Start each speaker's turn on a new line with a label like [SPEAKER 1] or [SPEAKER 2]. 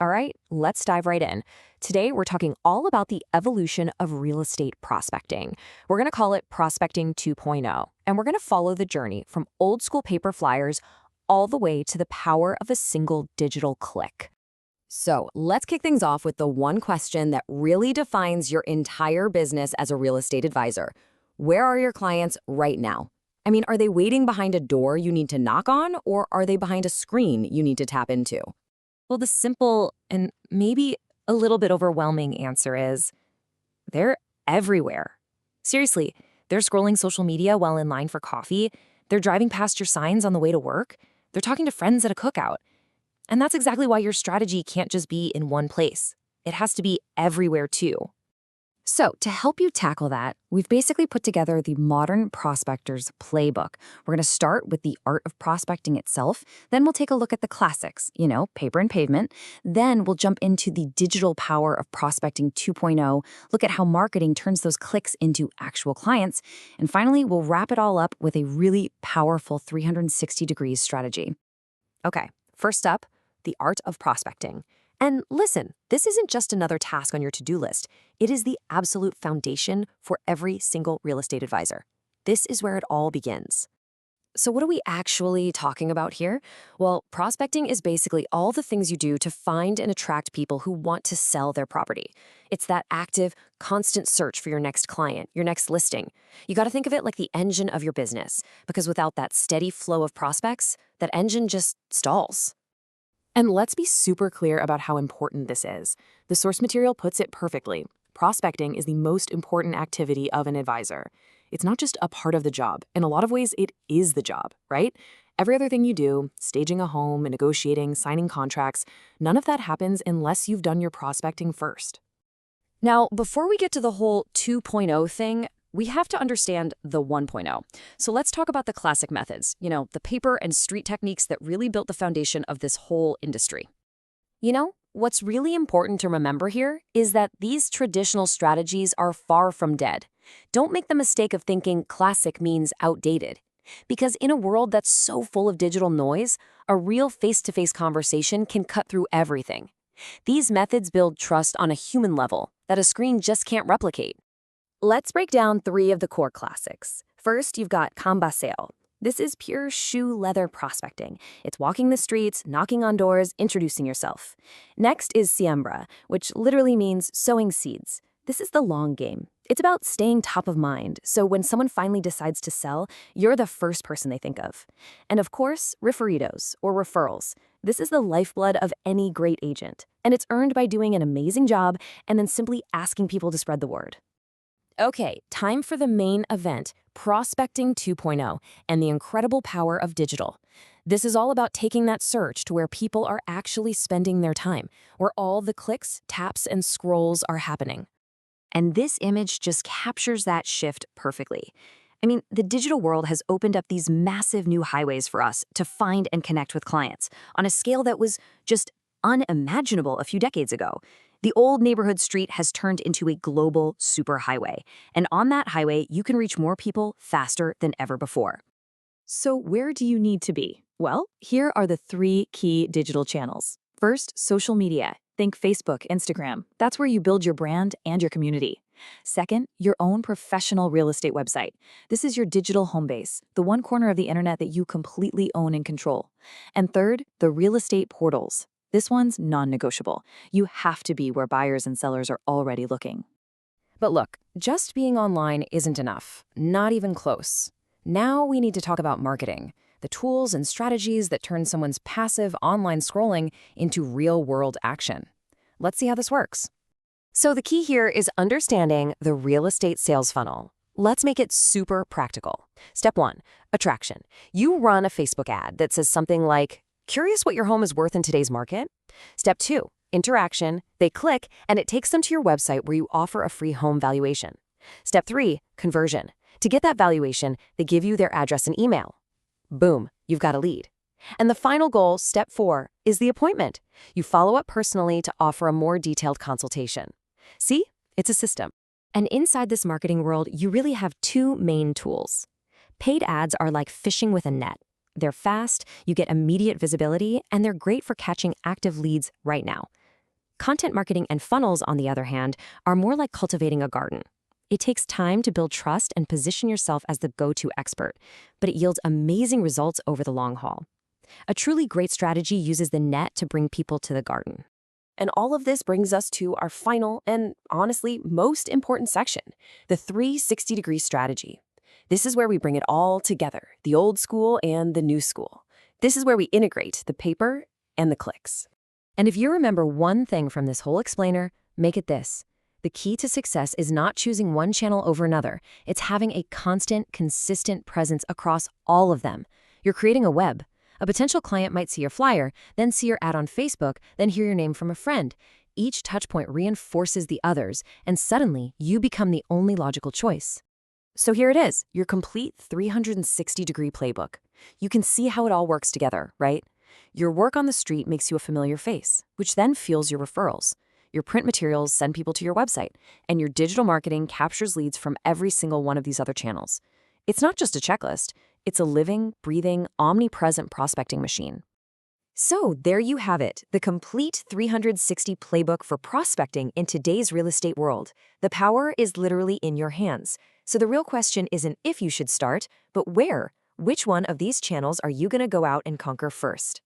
[SPEAKER 1] All right, let's dive right in. Today, we're talking all about the evolution of real estate prospecting. We're going to call it Prospecting 2.0, and we're going to follow the journey from old school paper flyers all the way to the power of a single digital click. So let's kick things off with the one question that really defines your entire business as a real estate advisor. Where are your clients right now? I mean, are they waiting behind a door you need to knock on, or are they behind a screen you need to tap into? Well, the simple and maybe a little bit overwhelming answer is they're everywhere. Seriously, they're scrolling social media while in line for coffee. They're driving past your signs on the way to work. They're talking to friends at a cookout. And that's exactly why your strategy can't just be in one place. It has to be everywhere too. So to help you tackle that, we've basically put together the Modern Prospector's Playbook. We're going to start with the art of prospecting itself. Then we'll take a look at the classics, paper and pavement. Then we'll jump into the digital power of Prospecting 2.0, look at how marketing turns those clicks into actual clients. And finally, we'll wrap it all up with a really powerful 360 degrees strategy. Okay, first up, the art of prospecting. And listen, this isn't just another task on your to-do list. It is the absolute foundation for every single real estate advisor. This is where it all begins. So what are we actually talking about here? Well, prospecting is basically all the things you do to find and attract people who want to sell their property. It's that active, constant search for your next client, your next listing. You got to think of it like the engine of your business, because without that steady flow of prospects, that engine just stalls. And let's be super clear about how important this is. The source material puts it perfectly. Prospecting is the most important activity of an advisor. It's not just a part of the job. In a lot of ways, it is the job, right? Every other thing you do, staging a home, negotiating, signing contracts, none of that happens unless you've done your prospecting first. Now, before we get to the whole 2.0 thing, we have to understand the 1.0. So let's talk about the classic methods, the paper and street techniques that really built the foundation of this whole industry. What's really important to remember here is that these traditional strategies are far from dead. Don't make the mistake of thinking classic means outdated. Because in a world that's so full of digital noise, a real face-to-face conversation can cut through everything. These methods build trust on a human level that a screen just can't replicate. Let's break down 3 of the core classics. First, you've got Cambaseo. This is pure shoe leather prospecting. It's walking the streets, knocking on doors, introducing yourself. Next is Siembra, which literally means sowing seeds. This is the long game. It's about staying top of mind, so when someone finally decides to sell, you're the first person they think of. And of course, referidos, or referrals. This is the lifeblood of any great agent, and it's earned by doing an amazing job and then simply asking people to spread the word. Okay, time for the main event, Prospecting 2.0, and the incredible power of digital. This is all about taking that search to where people are actually spending their time, where all the clicks, taps, and scrolls are happening. And this image just captures that shift perfectly. I mean, the digital world has opened up these massive new highways for us to find and connect with clients on a scale that was just unimaginable a few decades ago. The old neighborhood street has turned into a global superhighway, and on that highway, you can reach more people faster than ever before. So where do you need to be? Well, here are the 3 key digital channels. First, social media. Think Facebook, Instagram. That's where you build your brand and your community. Second, your own professional real estate website. This is your digital home base, the one corner of the internet that you completely own and control. And third, the real estate portals. This one's non-negotiable. You have to be where buyers and sellers are already looking. But look, just being online isn't enough. Not even close. Now we need to talk about marketing, the tools and strategies that turn someone's passive online scrolling into real-world action. Let's see how this works. So the key here is understanding the real estate sales funnel. Let's make it super practical. Step 1, attraction. You run a Facebook ad that says something like, "Curious what your home is worth in today's market?" Step 2, interaction. They click, and it takes them to your website where you offer a free home valuation. Step 3, conversion. To get that valuation, they give you their address and email. Boom, you've got a lead. And the final goal, step 4, is the appointment. You follow up personally to offer a more detailed consultation. See, it's a system. And inside this marketing world, you really have 2 main tools. Paid ads are like fishing with a net. They're fast, you get immediate visibility, and they're great for catching active leads right now. Content marketing and funnels, on the other hand, are more like cultivating a garden. It takes time to build trust and position yourself as the go-to expert, but it yields amazing results over the long haul. A truly great strategy uses the net to bring people to the garden.
[SPEAKER 2] And all of this brings us to our final and, honestly, most important section, the 360-degree strategy. This is where we bring it all together, the old school and the new school. This is where we integrate the paper and the clicks.
[SPEAKER 1] And if you remember one thing from this whole explainer, make it this. The key to success is not choosing one channel over another. It's having a constant, consistent presence across all of them. You're creating a web. A potential client might see your flyer, then see your ad on Facebook, then hear your name from a friend. Each touchpoint reinforces the others, and suddenly you become the only logical choice.
[SPEAKER 2] So here it is, your complete 360-degree playbook. You can see how it all works together, right? Your work on the street makes you a familiar face, which then fuels your referrals. Your print materials send people to your website, and your digital marketing captures leads from every single one of these other channels. It's not just a checklist. It's a living, breathing, omnipresent prospecting machine.
[SPEAKER 1] So there you have it, the complete 360 playbook for prospecting in today's real estate world. The power is literally in your hands. So the real question isn't if you should start, but where? Which one of these channels are you going to go out and conquer first?